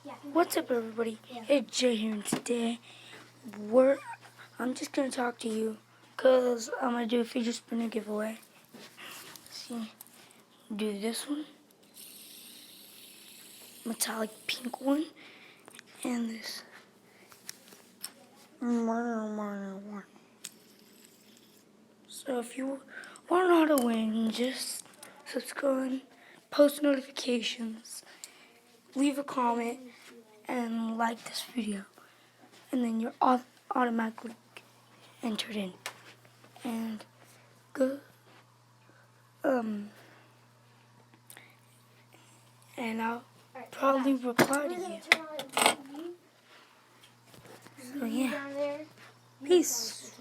What's up, everybody? It's Jay here, and today I'm just gonna talk to you because I'm gonna do a fidget spinner giveaway. See, do this one, metallic pink one, and this one. So if you want to know how to win, just subscribe, post notifications, leave a comment, and like this video, and then you're automatically entered in. And good. And I'll probably reply to you. So yeah. Peace.